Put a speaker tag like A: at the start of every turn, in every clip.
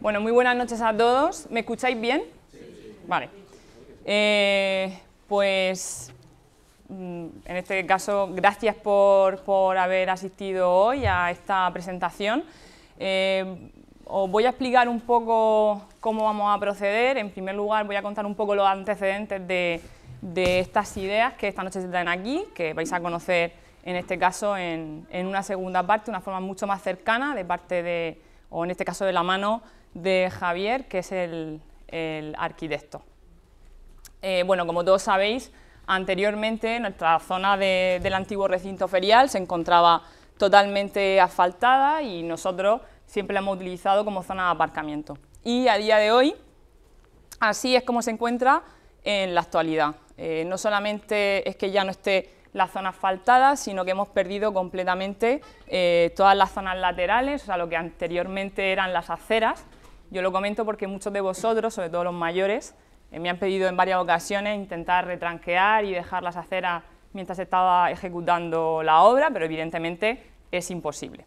A: Bueno, muy buenas noches a todos. ¿Me escucháis bien? Sí. Vale. Pues, en este caso, gracias por haber asistido hoy a esta presentación. Os voy a explicar un poco cómo vamos a proceder. En primer lugar, voy a contar un poco los antecedentes de estas ideas que esta noche se traen aquí, que vais a conocer en este caso en una segunda parte, una forma mucho más cercana de parte de, o en este caso de la mano de Javier, que es el arquitecto. Bueno, como todos sabéis, anteriormente nuestra zona del antiguo recinto ferial se encontraba totalmente asfaltada y nosotros siempre la hemos utilizado como zona de aparcamiento. Y a día de hoy, así es como se encuentra en la actualidad. No solamente es que ya no esté la zona asfaltada, sino que hemos perdido completamente todas las zonas laterales, o sea, lo que anteriormente eran las aceras. Yo lo comento porque muchos de vosotros, sobre todo los mayores, me han pedido en varias ocasiones intentar retranquear y dejar las aceras mientras estaba ejecutando la obra, pero evidentemente es imposible.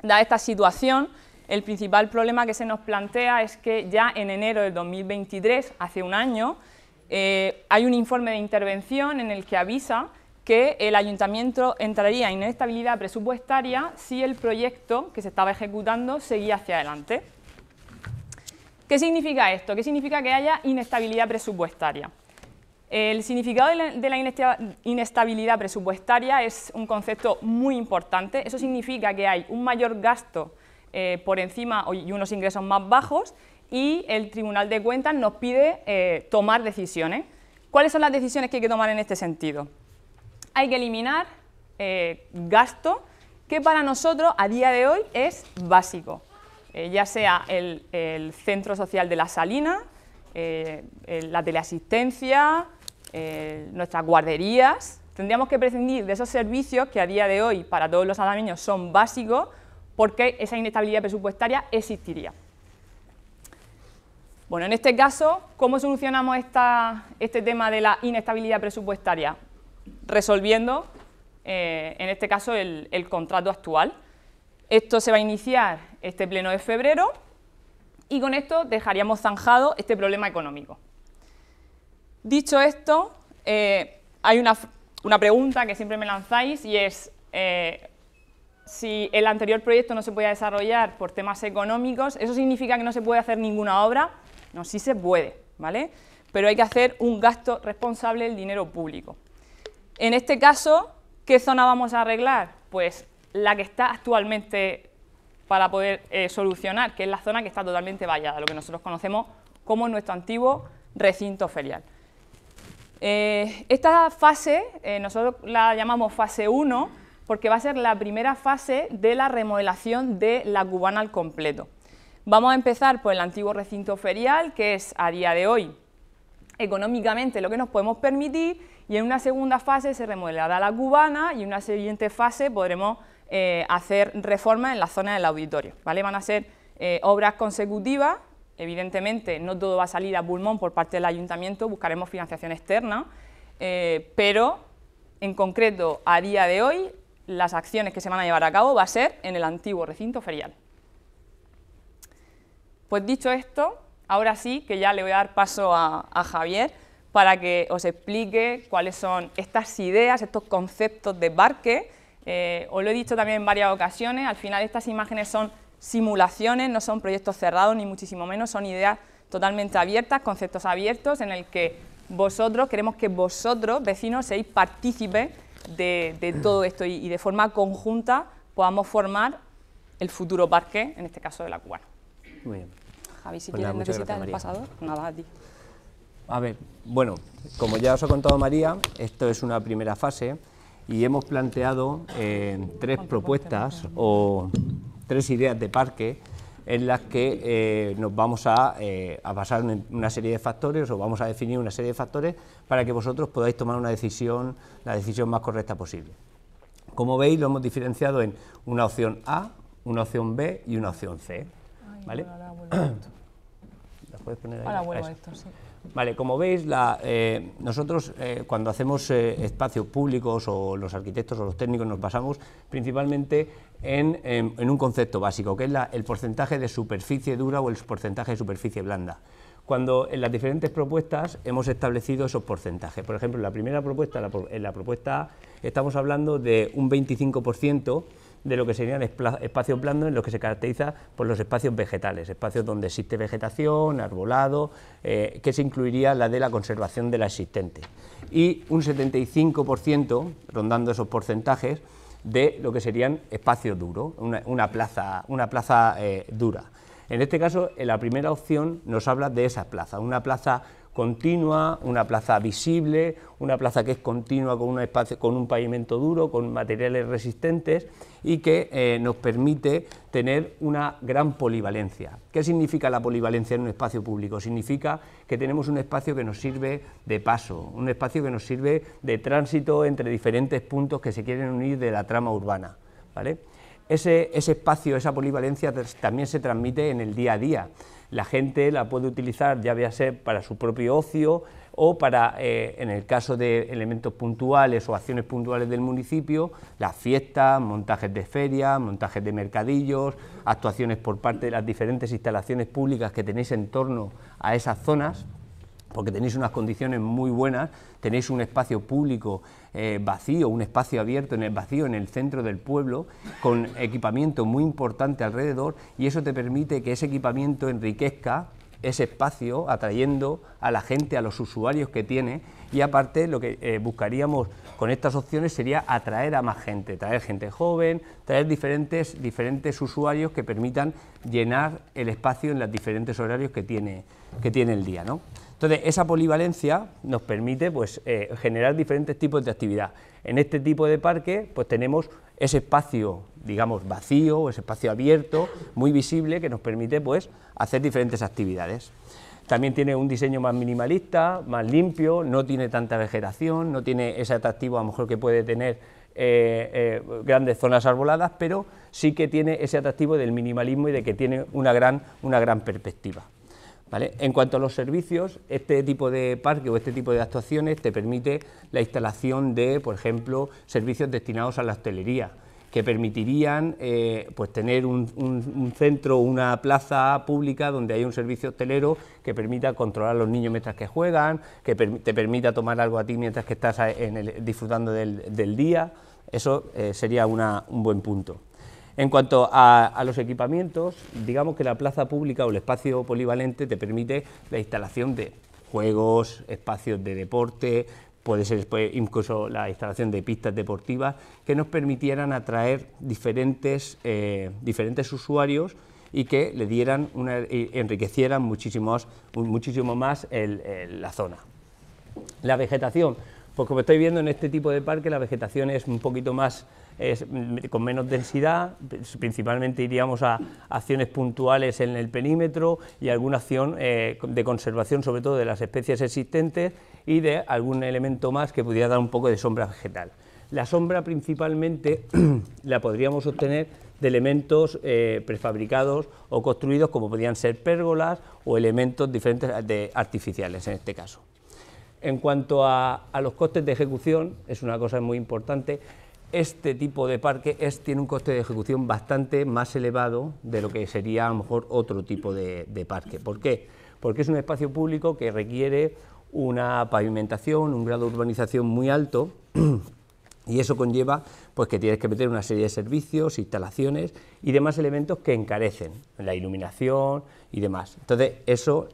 A: Dada esta situación, el principal problema que se nos plantea es que ya en enero del 2023, hace un año, hay un informe de intervención en el que avisa que el ayuntamiento entraría en inestabilidad presupuestaria si el proyecto que se estaba ejecutando seguía hacia adelante. ¿Qué significa esto? ¿Qué significa que haya inestabilidad presupuestaria? El significado de la inestabilidad presupuestaria es un concepto muy importante. Eso significa que hay un mayor gasto por encima y unos ingresos más bajos, y el Tribunal de Cuentas nos pide tomar decisiones. ¿Cuáles son las decisiones que hay que tomar en este sentido? Hay que eliminar gasto que para nosotros a día de hoy es básico, ya sea el centro social de la Salina, la teleasistencia, nuestras guarderías. Tendríamos que prescindir de esos servicios que a día de hoy para todos los alameños son básicos, porque esa inestabilidad presupuestaria existiría. Bueno, en este caso, ¿cómo solucionamos este tema de la inestabilidad presupuestaria? Resolviendo, en este caso, el contrato actual. Esto se va a iniciar este pleno de febrero y con esto dejaríamos zanjado este problema económico. Dicho esto, hay una pregunta que siempre me lanzáis y es si el anterior proyecto no se podía desarrollar por temas económicos, ¿eso significa que no se puede hacer ninguna obra? No, sí se puede, ¿vale? Pero hay que hacer un gasto responsable del dinero público. En este caso, ¿qué zona vamos a arreglar? Pues la que está actualmente para poder solucionar, que es la zona que está totalmente vallada, lo que nosotros conocemos como nuestro antiguo recinto ferial. Esta fase, nosotros la llamamos fase 1, porque va a ser la primera fase de la remodelación de la Cubana al completo. Vamos a empezar por el antiguo recinto ferial, que es a día de hoy económicamente lo que nos podemos permitir, y en una segunda fase se remodelará la Cubana y en una siguiente fase podremos hacer reformas en la zona del auditorio, ¿vale? Van a ser obras consecutivas. Evidentemente no todo va a salir a pulmón por parte del ayuntamiento, buscaremos financiación externa, pero en concreto a día de hoy las acciones que se van a llevar a cabo va a ser en el antiguo recinto ferial. Pues dicho esto, ahora sí que ya le voy a dar paso a Javier para que os explique cuáles son estas ideas, estos conceptos de parque. Os lo he dicho también en varias ocasiones, al final estas imágenes son simulaciones, no son proyectos cerrados ni muchísimo menos, son ideas totalmente abiertas, conceptos abiertos en el que queremos que vosotros, vecinos, seáis partícipes de todo esto y de forma conjunta podamos formar el futuro parque, en este caso de la Cubana.
B: Muy bien.
A: Javi, si quieres, necesitas el pasador, nada, a ti.
B: A ver, bueno, como ya os ha contado María, esto es una primera fase y hemos planteado tres propuestas o tres ideas de parque en las que nos vamos a basar en una serie de factores, o vamos a definir una serie de factores para que vosotros podáis tomar una decisión, la decisión más correcta posible. Como veis, lo hemos diferenciado en una opción A, una opción B y una opción C. ¿Vale?
A: Ahora vuelvo a esto.
B: ¿La puedes poner ahí?
A: Ahora vuelvo a esto, sí.
B: Vale, como veis, nosotros cuando hacemos espacios públicos, o los arquitectos o los técnicos, nos basamos principalmente en un concepto básico, que es el porcentaje de superficie dura o el porcentaje de superficie blanda. Cuando en las diferentes propuestas hemos establecido esos porcentajes. Por ejemplo, en la primera propuesta, en la propuesta A, estamos hablando de un 25% de lo que serían espacios blandos, en los que se caracteriza por los espacios vegetales, espacios donde existe vegetación, arbolado, que se incluiría la de la conservación de la existente. Y un 75%, rondando esos porcentajes, de lo que serían espacios duros, una plaza dura. En este caso, en la primera opción nos habla de esas plazas, una plaza continua, una plaza visible, una plaza que es continua con un pavimento duro, con materiales resistentes y que nos permite tener una gran polivalencia. ¿Qué significa la polivalencia en un espacio público? Significa que tenemos un espacio que nos sirve de paso, un espacio que nos sirve de tránsito entre diferentes puntos que se quieren unir de la trama urbana, ¿vale? Ese espacio, esa polivalencia también se transmite en el día a día. La gente la puede utilizar ya sea para su propio ocio o para, en el caso de elementos puntuales o acciones puntuales del municipio, las fiestas, montajes de ferias, montajes de mercadillos, actuaciones por parte de las diferentes instalaciones públicas que tenéis en torno a esas zonas, porque tenéis unas condiciones muy buenas, tenéis un espacio público vacío, un espacio abierto en el centro del pueblo, con equipamiento muy importante alrededor, y eso te permite que ese equipamiento enriquezca ese espacio, atrayendo a la gente, a los usuarios que tiene, y aparte lo que buscaríamos con estas opciones sería atraer a más gente, traer gente joven, traer diferentes usuarios que permitan llenar el espacio en los diferentes horarios que tiene el día, ¿no? Entonces, esa polivalencia nos permite pues, generar diferentes tipos de actividad. En este tipo de parque pues, tenemos ese espacio, digamos, vacío, ese espacio abierto, muy visible, que nos permite pues, hacer diferentes actividades. También tiene un diseño más minimalista, más limpio, no tiene tanta vegetación, no tiene ese atractivo a lo mejor que puede tener grandes zonas arboladas, pero sí que tiene ese atractivo del minimalismo y de que tiene una gran perspectiva. ¿Vale? En cuanto a los servicios, este tipo de parque o este tipo de actuaciones te permite la instalación de, por ejemplo, servicios destinados a la hostelería, que permitirían pues tener un centro, una plaza pública donde hay un servicio hostelero que permita controlar a los niños mientras que juegan, que te permita tomar algo a ti mientras que estás disfrutando del día. Eso sería un buen punto. En cuanto a los equipamientos, digamos que la plaza pública o el espacio polivalente te permite la instalación de juegos, espacios de deporte, puede ser incluso la instalación de pistas deportivas que nos permitieran atraer diferentes usuarios y que le dieran enriquecieran muchísimo más la zona. La vegetación, pues como estáis viendo en este tipo de parque, la vegetación es un poquito más con menos densidad, principalmente iríamos a acciones puntuales en el perímetro y alguna acción de conservación, sobre todo de las especies existentes y de algún elemento más que pudiera dar un poco de sombra vegetal. La sombra principalmente la podríamos obtener de elementos prefabricados o construidos, como podrían ser pérgolas o elementos diferentes artificiales en este caso. En cuanto a los costes de ejecución, es una cosa muy importante. Este tipo de parque tiene un coste de ejecución bastante más elevado de lo que sería a lo mejor otro tipo de parque. ¿Por qué? Porque es un espacio público que requiere una pavimentación, un grado de urbanización muy alto, y eso conlleva pues, que tienes que meter una serie de servicios, instalaciones y demás elementos que encarecen, la iluminación y demás. Entonces eso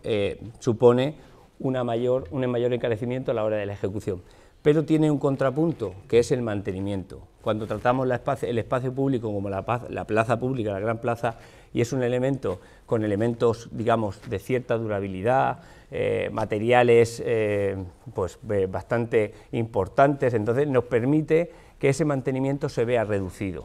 B: supone un mayor encarecimiento a la hora de la ejecución. Pero tiene un contrapunto, que es el mantenimiento. Cuando tratamos el espacio público como la plaza pública, la gran plaza, y es un elemento con elementos, digamos, de cierta durabilidad, materiales pues, bastante importantes, entonces nos permite que ese mantenimiento se vea reducido,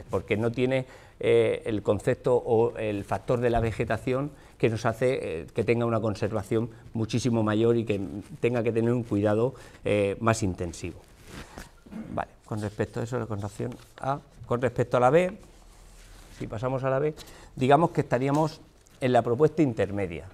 B: porque no tiene el concepto o el factor de la vegetación que nos hace que tenga una conservación muchísimo mayor y que tenga que tener un cuidado más intensivo. Vale, con respecto a eso, con respecto a la B, si pasamos a la B, digamos que estaríamos en la propuesta intermedia.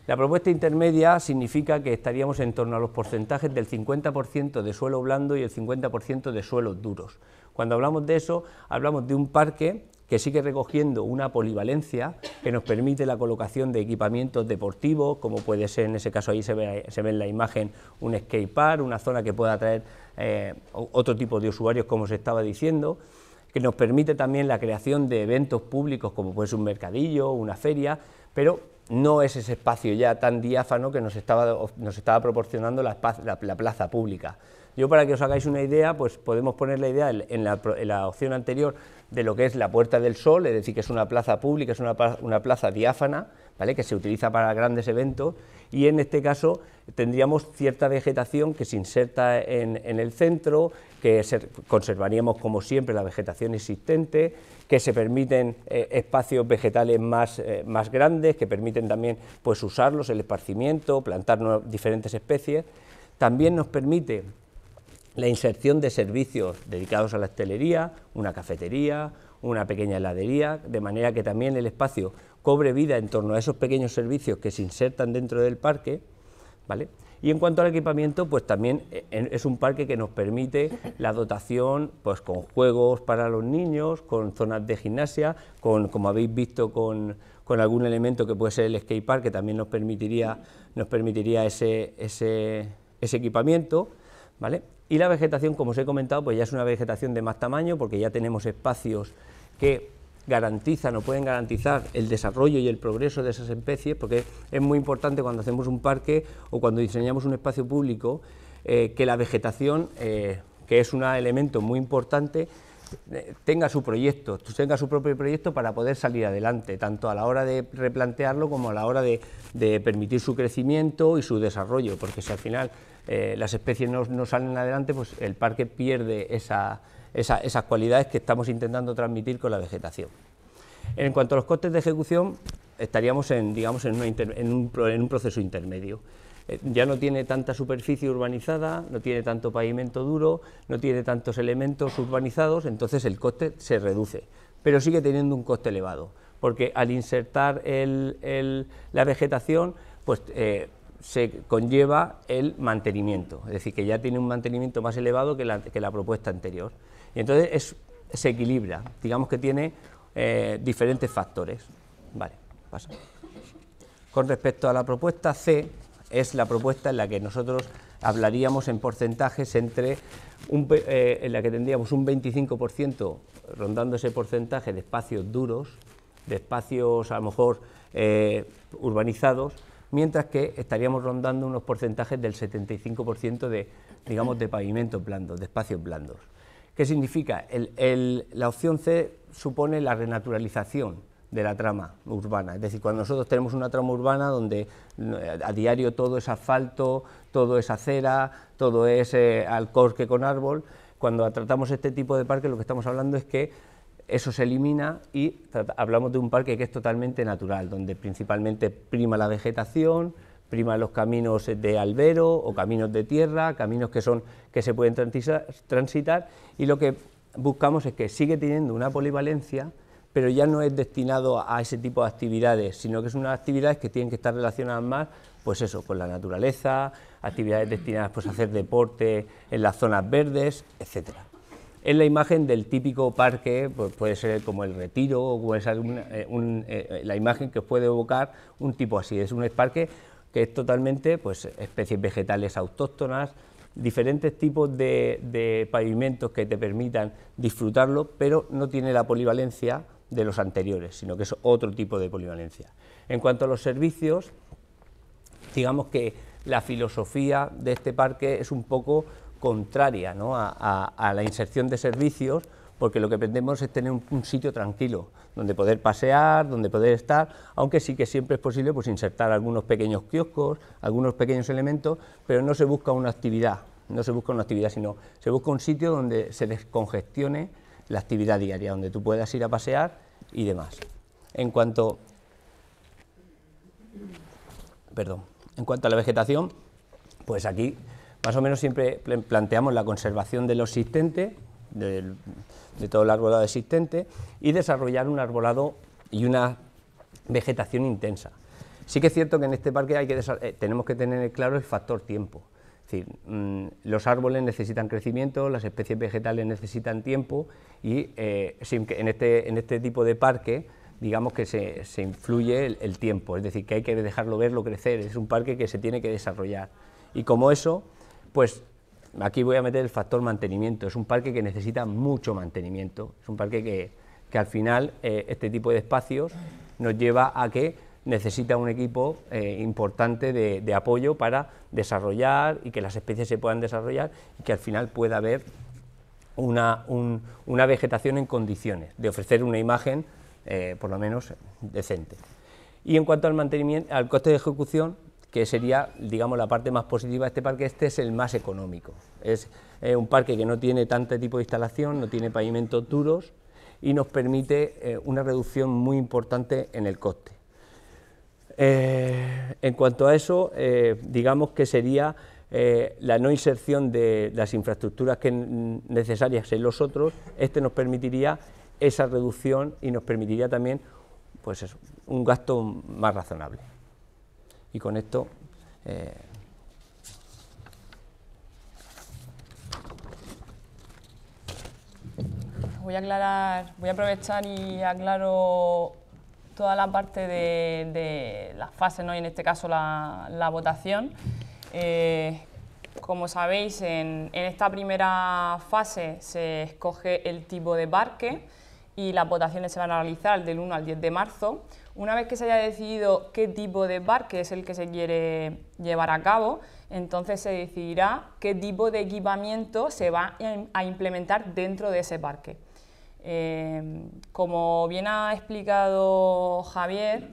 B: La propuesta intermedia significa que estaríamos en torno a los porcentajes del 50% de suelo blando y el 50% de suelos duros. Cuando hablamos de eso, hablamos de un parque que sigue recogiendo una polivalencia que nos permite la colocación de equipamientos deportivos, como puede ser, en ese caso ahí se ve en la imagen, un skatepark, una zona que pueda atraer otro tipo de usuarios, como se estaba diciendo, que nos permite también la creación de eventos públicos, como puede ser un mercadillo, una feria, pero no es ese espacio ya tan diáfano que nos estaba proporcionando la plaza pública. Yo, para que os hagáis una idea, pues podemos poner la idea en la opción anterior de lo que es la Puerta del Sol, es decir, que es una plaza pública, es una plaza diáfana, ¿vale?, que se utiliza para grandes eventos, y en este caso tendríamos cierta vegetación que se inserta en el centro, que conservaríamos como siempre la vegetación existente, que se permiten espacios vegetales más grandes, que permiten también pues usarlos, el esparcimiento, plantar diferentes especies. También nos permite la inserción de servicios dedicados a la hostelería, una cafetería, una pequeña heladería, de manera que también el espacio cobre vida en torno a esos pequeños servicios que se insertan dentro del parque, ¿vale? Y en cuanto al equipamiento, pues también es un parque que nos permite la dotación pues con juegos para los niños, con zonas de gimnasia, como habéis visto, con algún elemento que puede ser el skatepark, que también nos permitiría ese equipamiento, ¿vale? Y la vegetación, como os he comentado, pues ya es una vegetación de más tamaño, porque ya tenemos espacios que garantizan o pueden garantizar el desarrollo y el progreso de esas especies, porque es muy importante cuando hacemos un parque o cuando diseñamos un espacio público que la vegetación, que es un elemento muy importante, tenga su proyecto, tenga su propio proyecto para poder salir adelante, tanto a la hora de replantearlo como a la hora de permitir su crecimiento y su desarrollo, porque si al final las especies no salen adelante, pues el parque pierde esas cualidades que estamos intentando transmitir con la vegetación. En cuanto a los costes de ejecución, estaríamos en un proceso intermedio. Ya no tiene tanta superficie urbanizada, no tiene tanto pavimento duro, no tiene tantos elementos urbanizados, entonces el coste se reduce, pero sigue teniendo un coste elevado, porque al insertar la vegetación, pues se conlleva el mantenimiento, es decir, que ya tiene un mantenimiento más elevado que la propuesta anterior, y entonces se equilibra, digamos que tiene diferentes factores. Vale, pasa. Con respecto a la propuesta C, es la propuesta en la que nosotros hablaríamos en porcentajes en la que tendríamos un 25% rondando ese porcentaje de espacios duros, de espacios a lo mejor urbanizados, mientras que estaríamos rondando unos porcentajes del 75% de pavimentos blandos, de espacios blandos. ¿Qué significa? La opción C supone la renaturalización de la trama urbana, es decir, cuando nosotros tenemos una trama urbana donde a diario todo es asfalto, todo es acera, todo es alcorque con árbol, cuando tratamos este tipo de parque lo que estamos hablando es que eso se elimina y hablamos de un parque que es totalmente natural, donde principalmente prima la vegetación, prima los caminos de albero o caminos de tierra, caminos que se pueden transitar, y lo que buscamos es que sigue teniendo una polivalencia, pero ya no es destinado a ese tipo de actividades, sino que son unas actividades que tienen que estar relacionadas más, pues eso, con la naturaleza, actividades destinadas pues, a hacer deporte en las zonas verdes, etcétera. Es la imagen del típico parque, pues puede ser como el Retiro, o puede ser la imagen que os puede evocar un tipo así, es un parque que es totalmente pues, especies vegetales autóctonas, diferentes tipos de pavimentos que te permitan disfrutarlo, pero no tiene la polivalencia de los anteriores, sino que es otro tipo de polivalencia. En cuanto a los servicios, digamos que la filosofía de este parque es un poco contraria, ¿no?, a la inserción de servicios, porque lo que pretendemos es tener un sitio tranquilo, donde poder pasear, donde poder estar, aunque sí que siempre es posible pues, insertar algunos pequeños kioscos, algunos pequeños elementos, pero no se busca una actividad, sino se busca un sitio donde se descongestione la actividad diaria, donde tú puedas ir a pasear y demás. En cuanto a la vegetación, pues aquí más o menos siempre planteamos la conservación de lo existente, de todo el arbolado existente, y desarrollar un arbolado y una vegetación intensa. Sí que es cierto que en este parque tenemos que tener claro el factor tiempo. Es decir, los árboles necesitan crecimiento, las especies vegetales necesitan tiempo y en este tipo de parque, digamos que se influye el tiempo, es decir, que hay que dejarlo verlo crecer, es un parque que se tiene que desarrollar. Y como eso, pues aquí voy a meter el factor mantenimiento, es un parque que necesita mucho mantenimiento, es un parque que al final este tipo de espacios nos lleva a que necesita un equipo importante de apoyo para desarrollar y que las especies se puedan desarrollar y que al final pueda haber una vegetación en condiciones de ofrecer una imagen por lo menos decente. Y en cuanto al mantenimiento, al coste de ejecución, que sería, digamos, la parte más positiva de este parque, este es el más económico. Es un parque que no tiene tanto tipo de instalación, no tiene pavimentos duros y nos permite una reducción muy importante en el coste. En cuanto a eso, digamos que sería la no inserción de las infraestructuras necesarias en los otros, este nos permitiría esa reducción y nos permitiría también pues eso, un gasto más razonable. Y con esto
A: voy a aprovechar y aclaro toda la parte de las fases, ¿no? Y en este caso la votación. Como sabéis, en esta primera fase se escoge el tipo de parque y las votaciones se van a realizar del 1 al 10 de marzo. Una vez que se haya decidido qué tipo de parque es el que se quiere llevar a cabo, entonces se decidirá qué tipo de equipamiento se va a implementar dentro de ese parque. Como bien ha explicado Javier,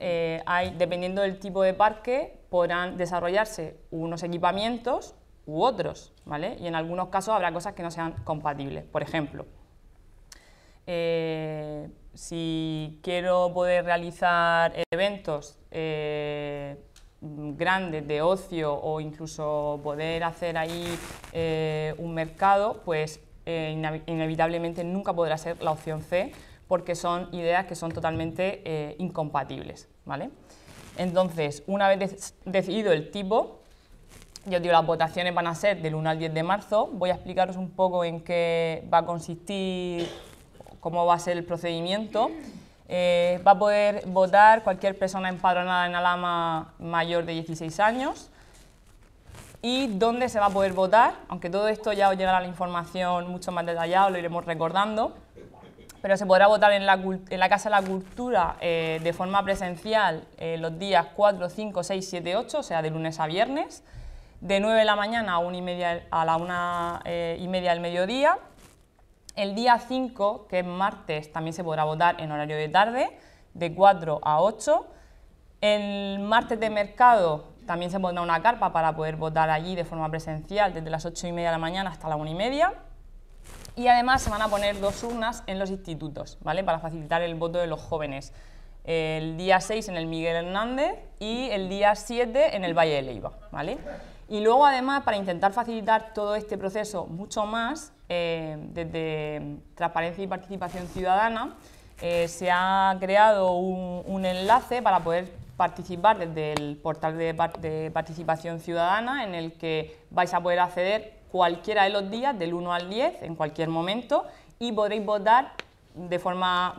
A: dependiendo del tipo de parque, podrán desarrollarse unos equipamientos u otros, ¿vale? Y en algunos casos habrá cosas que no sean compatibles. Por ejemplo, si quiero poder realizar eventos grandes de ocio o incluso poder hacer ahí un mercado, pues inevitablemente nunca podrá ser la opción C, porque son ideas que son totalmente incompatibles, ¿vale? Entonces, una vez decidido el tipo, yo os digo, las votaciones van a ser del 1 al 10 de marzo, voy a explicaros un poco en qué va a consistir, cómo va a ser el procedimiento. Va a poder votar cualquier persona empadronada en Alhama mayor de 16 años. ¿Y dónde se va a poder votar? Aunque todo esto ya os llegará la información mucho más detallada, lo iremos recordando, pero se podrá votar en la Casa de la Cultura de forma presencial los días 4, 5, 6, 7, 8, o sea, de lunes a viernes, de 9 de la mañana a la 1:30 del mediodía. El día 5, que es martes, también se podrá votar en horario de tarde, de 4 a 8. El martes de mercado también se pondrá una carpa para poder votar allí de forma presencial desde las 8:30 de la mañana hasta la 1:30. Y además se van a poner 2 urnas en los institutos, ¿vale? Para facilitar el voto de los jóvenes. El día 6 en el Miguel Hernández y el día 7 en el Valle de Leiva, ¿vale? Y luego además, para intentar facilitar todo este proceso mucho más, desde Transparencia y Participación Ciudadana, se ha creado un enlace para poder participar desde el portal de participación ciudadana, en el que vais a poder acceder cualquiera de los días, del 1 al 10, en cualquier momento, y podréis votar de forma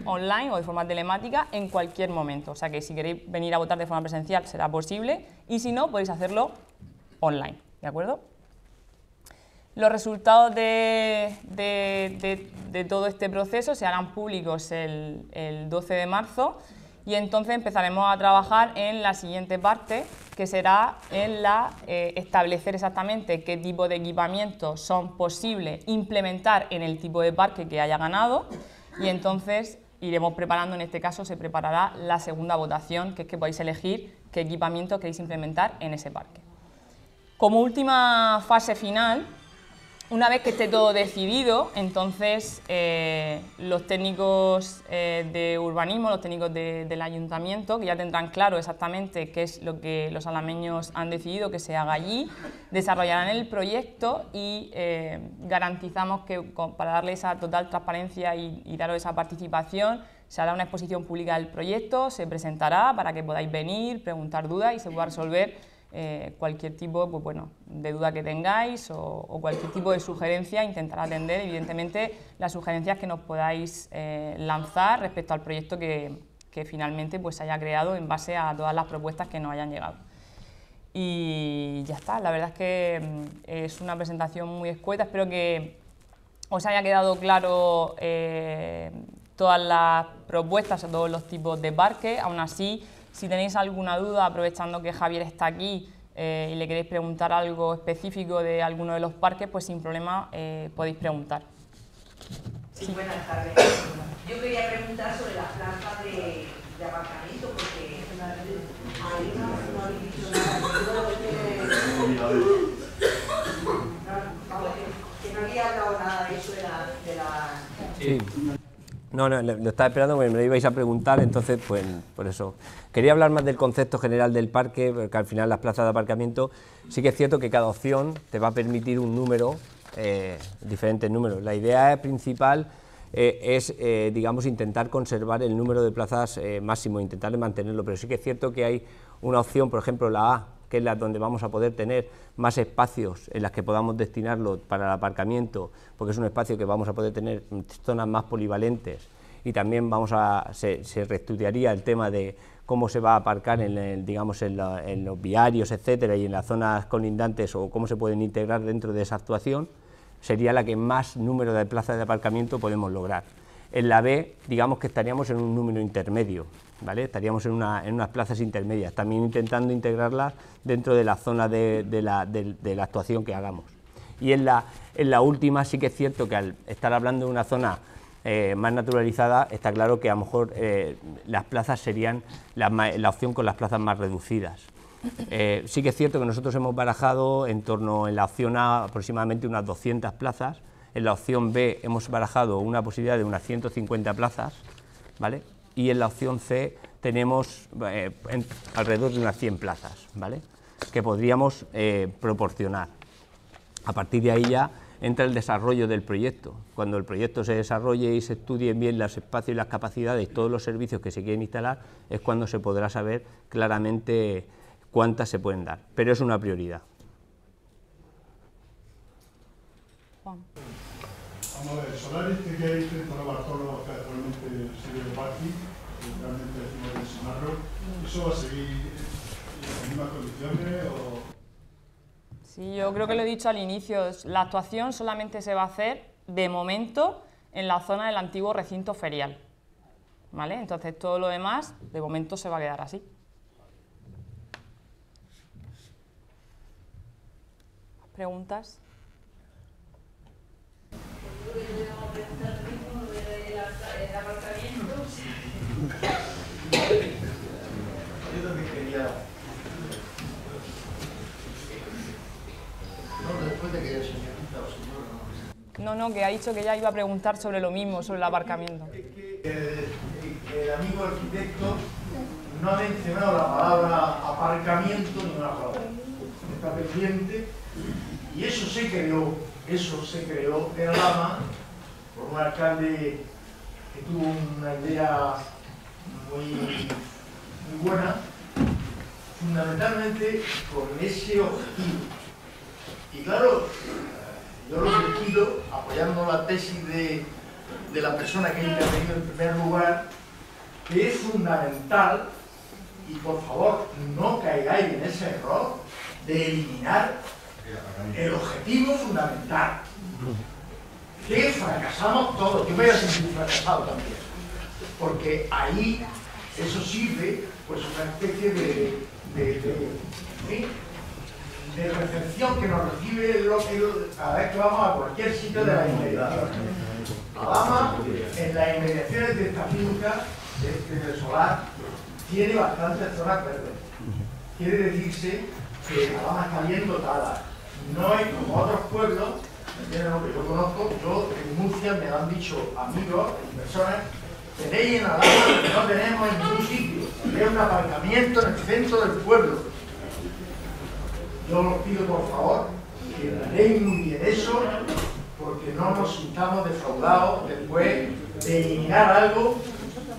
A: online o de forma telemática en cualquier momento. O sea que si queréis venir a votar de forma presencial será posible, y si no, podéis hacerlo online, ¿de acuerdo? Los resultados de todo este proceso se harán públicos el 12 de marzo, y entonces empezaremos a trabajar en la siguiente parte, que será en establecer exactamente qué tipo de equipamientos son posibles implementar en el tipo de parque que haya ganado, y entonces iremos preparando, en este caso se preparará la segunda votación, que es que podéis elegir qué equipamiento queréis implementar en ese parque. Como última fase final, Una vez que esté todo decidido, entonces los técnicos de urbanismo, los técnicos del ayuntamiento, que ya tendrán claro exactamente qué es lo que los alameños han decidido que se haga allí, desarrollarán el proyecto y garantizamos que para darle esa total transparencia y daros esa participación, se hará una exposición pública del proyecto, se presentará para que podáis venir, preguntar dudas y se pueda resolver cualquier tipo pues bueno, de duda que tengáis o cualquier tipo de sugerencia, intentar atender evidentemente las sugerencias que nos podáis lanzar respecto al proyecto que finalmente pues, se haya creado en base a todas las propuestas que nos hayan llegado. Y ya está, la verdad es que es una presentación muy escueta, espero que os haya quedado claro todas las propuestas o todos los tipos de parques. Aún así, si tenéis alguna duda, aprovechando que Javier está aquí y le queréis preguntar algo específico de alguno de los parques, pues sin problema podéis preguntar.
C: Sí, buenas tardes. Yo quería preguntar sobre la plaza de aparcamiento, porque ahí no habéis dicho nada. Que no había hablado nada de eso de la...
B: Sí. No, lo estaba esperando porque me lo ibais a preguntar, entonces, pues, por eso. Quería hablar más del concepto general del parque, porque al final las plazas de aparcamiento, sí que es cierto que cada opción te va a permitir un número, diferentes números. La idea principal es, digamos, intentar conservar el número de plazas máximo, intentar mantenerlo, pero sí que es cierto que hay una opción, por ejemplo, la A, que es la donde vamos a poder tener más espacios en las que podamos destinarlo para el aparcamiento, porque es un espacio que vamos a poder tener zonas más polivalentes y también se reestudiaría el tema de cómo se va a aparcar digamos, en los viarios, etcétera, y en las zonas colindantes o cómo se pueden integrar dentro de esa actuación, sería la que más número de plazas de aparcamiento podemos lograr. En la B, digamos que estaríamos en un número intermedio, ¿vale? Estaríamos en unas plazas intermedias, también intentando integrarlas dentro de la zona de la actuación que hagamos. Y en la última sí que es cierto que al estar hablando de una zona más naturalizada, está claro que a lo mejor las plazas serían la opción con las plazas más reducidas. Sí que es cierto que nosotros hemos barajado en la opción A aproximadamente unas 200 plazas, en la opción B hemos barajado una posibilidad de unas 150 plazas, ¿vale? Y en la opción C tenemos alrededor de unas 100 plazas, ¿vale? Que podríamos proporcionar. A partir de ahí ya entra el desarrollo del proyecto. Cuando el proyecto se desarrolle y se estudien bien los espacios y las capacidades y todos los servicios que se quieren instalar, es cuando se podrá saber claramente cuántas se pueden dar, pero es una prioridad.
A: Juan.
D: Vamos a ver, Solaris que hay frente a los Bartolo, que actualmente sirve de parking, realmente decimos de Simarro, ¿eso va a seguir en las mismas condiciones o...?
A: Sí, yo creo que lo he dicho al inicio, la actuación solamente se va a hacer de momento en la zona del antiguo recinto ferial, ¿vale? Entonces todo lo demás de momento se va a quedar así. ¿Preguntas?
E: Yo también quería... No, después de que el señorita o señor...
A: No, que ha dicho que ella iba a preguntar sobre lo mismo, sobre el aparcamiento.
E: Es que el amigo arquitecto no ha mencionado la palabra aparcamiento ni una palabra. Está pendiente y eso se creó en Alhama por un alcalde que tuvo una idea muy buena, fundamentalmente con ese objetivo. Y claro, yo lo que pido, apoyando la tesis de la persona que ha intervenido en primer lugar, que es fundamental, y por favor no caigáis en ese error de eliminar el objetivo fundamental, que fracasamos todos. Yo me voy a sentir fracasado también, porque ahí eso sirve pues una especie de recepción que nos recibe cada vez que vamos a cualquier sitio de la inmediación. Alhama, en las inmediaciones de esta finca, del solar, tiene bastantes zonas verdes. Quiere decirse que Alhama está bien dotada. No es como otros pueblos que yo conozco, yo en Murcia me lo han dicho amigos y personas, tenéis en Alhama que no tenemos en ningún sitio, es un aparcamiento en el centro del pueblo. Yo os pido por favor que haréis muy bien eso, porque no nos sintamos defraudados después de eliminar algo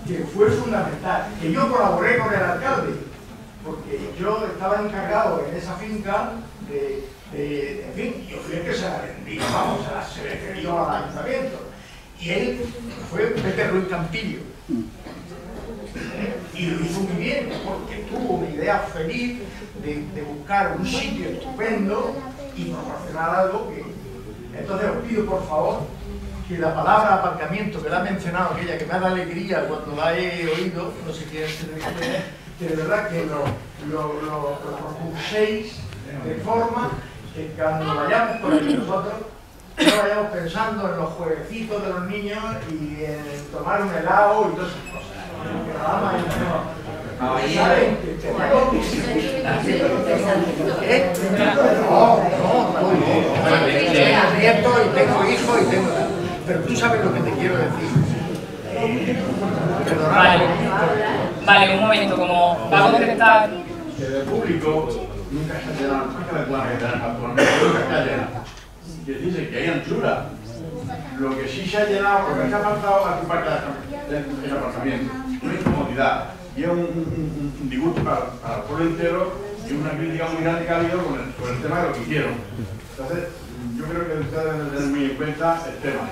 E: que fue fundamental, que yo colaboré con el alcalde, porque yo estaba encargado en esa finca en fin, yo fui el que se la vendí, vamos, se le cedió al ayuntamiento, y él fue Pepe Ruiz Campillo, y lo hizo muy bien, porque tuvo una idea feliz de buscar un sitio estupendo y proporcionar algo que... Entonces os pido por favor que la palabra aparcamiento, que la ha mencionado aquella, que me da alegría cuando la he oído, no sé quién se debe tener, que de verdad que lo propulséis de forma que cuando vayamos por aquí nosotros no vayamos pensando en los jueguecitos de los niños y en tomar un helado y todas esas cosas. Que nada más ¿saben? Tengo nietos y tengo hijos y tengo... Pero tú sabes lo que te quiero decir.
A: Vale, un momento, como va a contestar...
F: Que el público nunca se ha llenado, nunca le puedan quedar actualmente, nunca está llenado. Que dice que hay anchura. Lo que sí se ha llenado, porque se ha faltado a tu parte del aparcamiento, una incomodidad y es un disgusto para el pueblo entero y una crítica muy grande que ha habido con el tema de lo que hicieron. Entonces, yo creo que ustedes deben tener muy en cuenta el tema.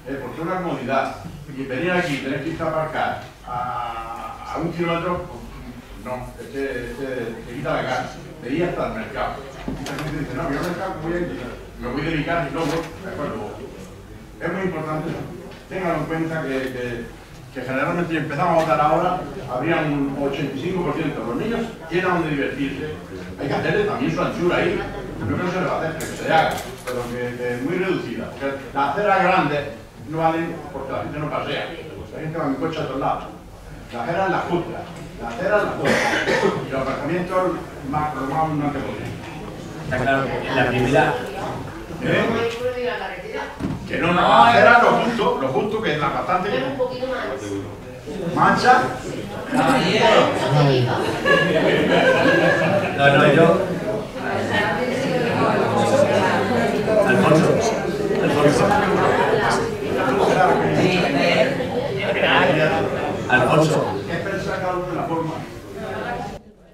F: Porque es una comodidad. Y venir aquí, tener que irse a aparcar a 1 kilómetro, no, se quita la cara. De ir hasta el mercado. Mucha gente dice, no, yo al mercado me voy a dedicar y luego, de acuerdo. Es muy importante, tengan en cuenta que generalmente si empezamos a votar ahora, habría un 85%. Los niños tienen donde divertirse. Hay que hacerle también su anchura ahí. Yo creo que no se le va a hacer, que se le haga, pero que es muy reducida. Porque las aceras grandes no valen porque la gente no pasea. La gente va en coche a todos lados. Las aceras las justas, las aceras las justas. Y los aparcamientos lo más abundante posible.
B: Está claro que en la primera...
F: Que no, la acera lo justo que es la bastante que... Mancha.
B: No, yo...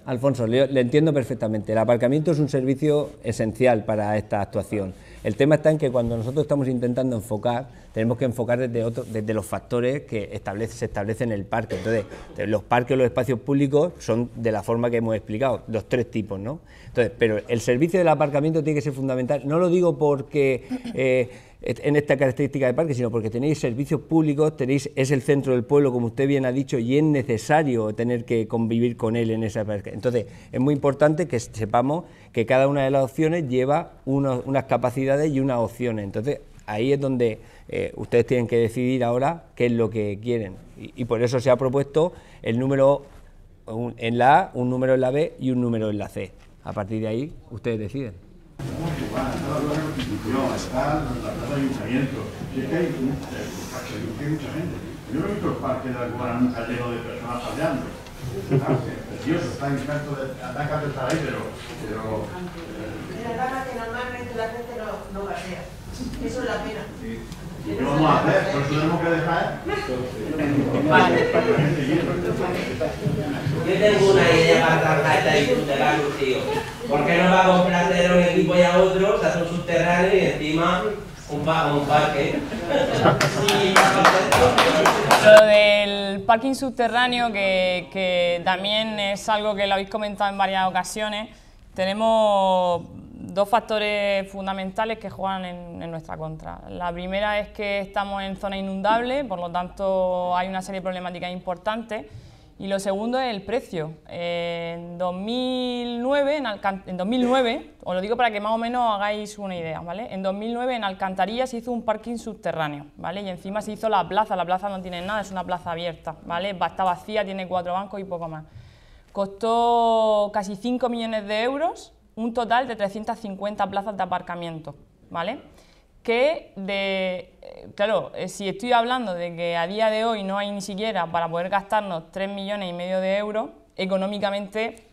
B: Alfonso, le entiendo perfectamente. El aparcamiento es un servicio esencial para esta actuación. El tema está en que cuando nosotros estamos intentando enfocar, tenemos que enfocar desde los factores que se establecen en el parque. Entonces, los parques o los espacios públicos son de la forma que hemos explicado, los 3 tipos, ¿no? Entonces, pero el servicio del aparcamiento tiene que ser fundamental. No lo digo porque en esta característica de parque, sino porque tenéis servicios públicos, es el centro del pueblo, como usted bien ha dicho, y es necesario tener que convivir con él en esa parque. Entonces, es muy importante que sepamos que cada una de las opciones lleva unas capacidades y unas opciones. Entonces, ahí es donde ustedes tienen que decidir ahora qué es lo que quieren. Y por eso se ha propuesto el número en la A, un número en la B y un número en la C. A partir de ahí, ustedes deciden.
F: Está la plaza de ayuntamiento. Si es que hay mucha gente. Yo no he visto el parque de la Cubana nunca lleno de personas paseando. Precioso, está encanto de estar ahí, pero...
C: En Alhama que normalmente la gente no pasea. Eso es la pena.
F: ¿Y qué vamos a hacer? Por eso tenemos que dejar.
G: Yo tengo una idea para trabajar esta subterráneo, tío. ¿Por qué no va a comprar a un equipo y a otro, se hace un subterráneo y encima un parque?
A: Lo del parking subterráneo, que también es algo que lo habéis comentado en varias ocasiones, tenemos 2 factores fundamentales que juegan en nuestra contra. La primera es que estamos en zona inundable, por lo tanto hay una serie de problemáticas importantes. Y lo segundo es el precio. En 2009, os lo digo para que más o menos hagáis una idea, ¿vale? En 2009 en Alcantarilla se hizo un parking subterráneo, ¿vale? Y encima se hizo la plaza no tiene nada, es una plaza abierta, ¿vale? Está vacía, tiene 4 bancos y poco más. Costó casi 5 millones de euros, un total de 350 plazas de aparcamiento, ¿vale? claro, si estoy hablando de que a día de hoy no hay ni siquiera para poder gastarnos 3,5 millones de euros, económicamente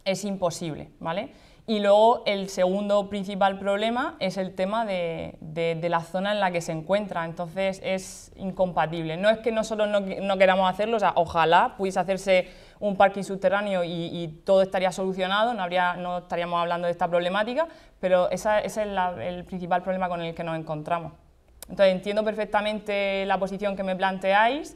A: es imposible, ¿vale? Y luego el segundo principal problema es el tema de la zona en la que se encuentra, entonces es incompatible. No es que nosotros no queramos hacerlo, o sea, ojalá pudiese hacerse un parking subterráneo y todo estaría solucionado, no estaríamos hablando de esta problemática, pero ese es el principal problema con el que nos encontramos. Entonces entiendo perfectamente la posición que me planteáis,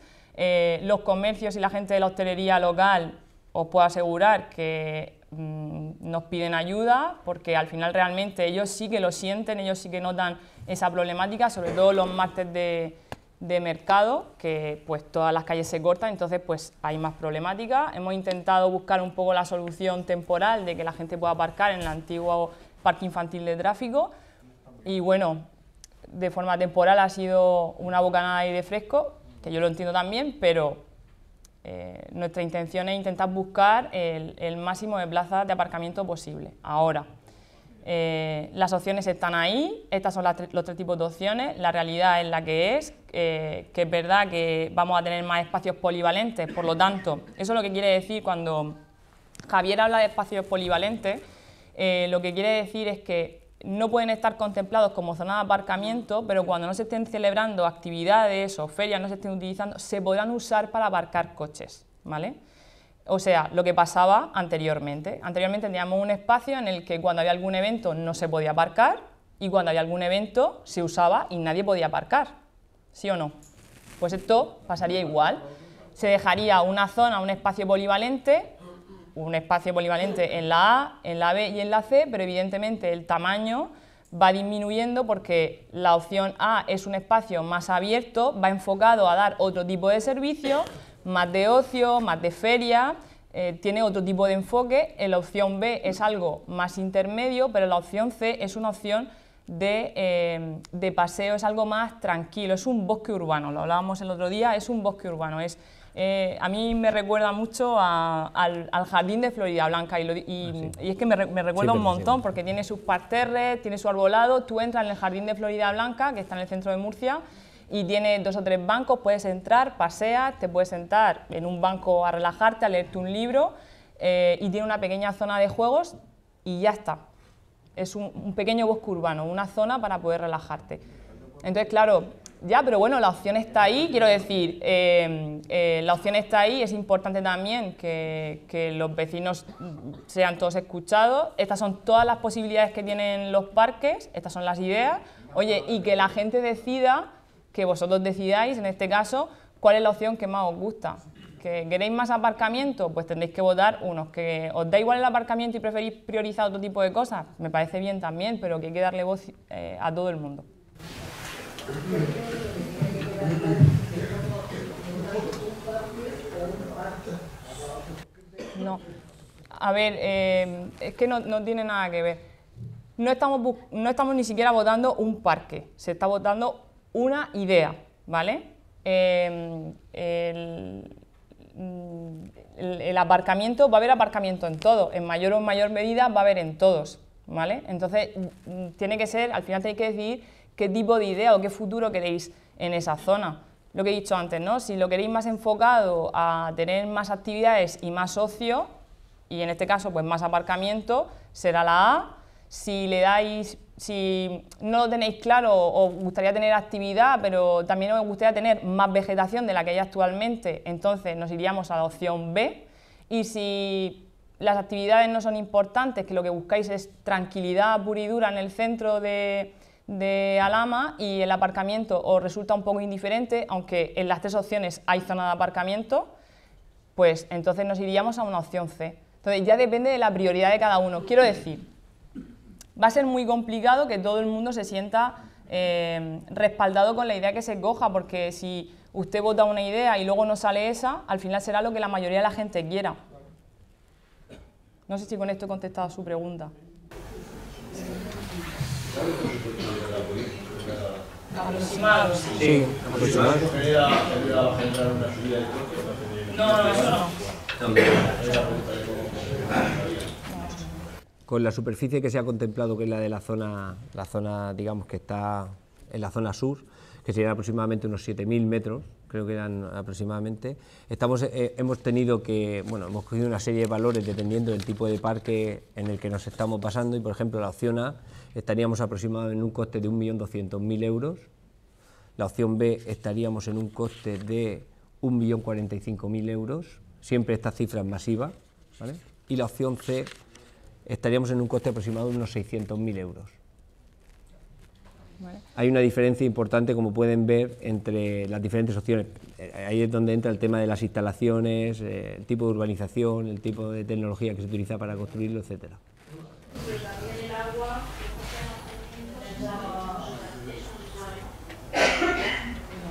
A: los comercios y la gente de la hostelería local os puedo asegurar que nos piden ayuda, porque al final realmente ellos sí que lo sienten, ellos sí que notan esa problemática, sobre todo los martes de mercado, que pues todas las calles se cortan, entonces pues hay más problemática. Hemos intentado buscar un poco la solución temporal de que la gente pueda aparcar en el antiguo parque infantil de tráfico y bueno, de forma temporal ha sido una bocanada de aire fresco, que yo lo entiendo también, pero nuestra intención es intentar buscar el máximo de plazas de aparcamiento posible. Ahora, las opciones están ahí, estas son los 3 tipos de opciones, la realidad es la que es verdad que vamos a tener más espacios polivalentes, por lo tanto, eso es lo que quiere decir cuando Javier habla de espacios polivalentes, lo que quiere decir es que no pueden estar contemplados como zona de aparcamiento, pero cuando no se estén celebrando actividades o ferias, no se estén utilizando, se podrán usar para aparcar coches, ¿vale? O sea, lo que pasaba anteriormente. Anteriormente teníamos un espacio en el que cuando había algún evento no se podía aparcar y cuando había algún evento se usaba y nadie podía aparcar, ¿sí o no? Pues esto pasaría igual. Se dejaría una zona, un espacio polivalente en la A, en la B y en la C, pero evidentemente el tamaño va disminuyendo porque la opción A es un espacio más abierto, va enfocado a dar otro tipo de servicio, más de ocio, más de feria, tiene otro tipo de enfoque. En la opción B es algo más intermedio, pero la opción C es una opción de paseo, es algo más tranquilo, es un bosque urbano, lo hablábamos el otro día, es un bosque urbano, a mí me recuerda mucho al jardín de Florida Blanca y es que me recuerda un montón porque tiene sus parterres, tiene su arbolado, tú entras en el jardín de Florida Blanca que está en el centro de Murcia y tiene 2 o 3 bancos, puedes entrar, paseas, te puedes sentar en un banco a relajarte, a leerte un libro y tiene una pequeña zona de juegos y ya está. Es un pequeño bosque urbano, una zona para poder relajarte. Entonces, claro, ya, pero bueno, la opción está ahí, quiero decir, la opción está ahí, es importante también que los vecinos sean todos escuchados, estas son todas las posibilidades que tienen los parques, estas son las ideas, oye, y que la gente decida, que vosotros decidáis, en este caso, cuál es la opción que más os gusta. ¿Que queréis más aparcamiento? Pues tendréis que votar unos. ¿Que os da igual el aparcamiento y preferís priorizar otro tipo de cosas? Me parece bien también, pero que hay que darle voz a todo el mundo. No, a ver, es que no tiene nada que ver. No estamos ni siquiera votando un parque, se está votando una idea, ¿vale? El aparcamiento, va a haber aparcamiento en todo, en mayor o mayor medida va a haber en todos, ¿vale? Entonces, tiene que ser, al final tenéis que decidir qué tipo de idea o qué futuro queréis en esa zona. Lo que he dicho antes, ¿no? Si lo queréis más enfocado a tener más actividades y más ocio, y en este caso pues más aparcamiento, será la A. Si no lo tenéis claro, os gustaría tener actividad, pero también os gustaría tener más vegetación de la que hay actualmente, entonces nos iríamos a la opción B. Y si las actividades no son importantes, que lo que buscáis es tranquilidad pura y dura en el centro de Alhama y el aparcamiento os resulta un poco indiferente, aunque en las 3 opciones hay zona de aparcamiento, pues entonces nos iríamos a una opción C. Entonces ya depende de la prioridad de cada uno. Quiero decir, va a ser muy complicado que todo el mundo se sienta respaldado con la idea que se coja, porque si usted vota una idea y luego no sale esa, al final será lo que la mayoría de la gente quiera. No sé si con esto he contestado a su pregunta. Aproximados.
B: Sí, aproximados.
A: No, eso no.
B: Con la superficie que se ha contemplado, que es la de la zona digamos que está en la zona sur, que serían aproximadamente unos 7.000 metros, creo que eran aproximadamente. Hemos tenido que, bueno, hemos cogido una serie de valores dependiendo del tipo de parque en el que nos estamos basando, y por ejemplo la opción A estaríamos aproximadamente en un coste de 1.200.000 euros, la opción B estaríamos en un coste de 1.045.000 euros, siempre estas cifras masivas, ¿vale? Y la opción C estaríamos en un coste aproximado de unos 600.000 euros. Vale. Hay una diferencia importante, como pueden ver, entre las diferentes opciones. Ahí es donde entra el tema de las instalaciones, el tipo de urbanización, el tipo de tecnología que se utiliza para construirlo, etcétera.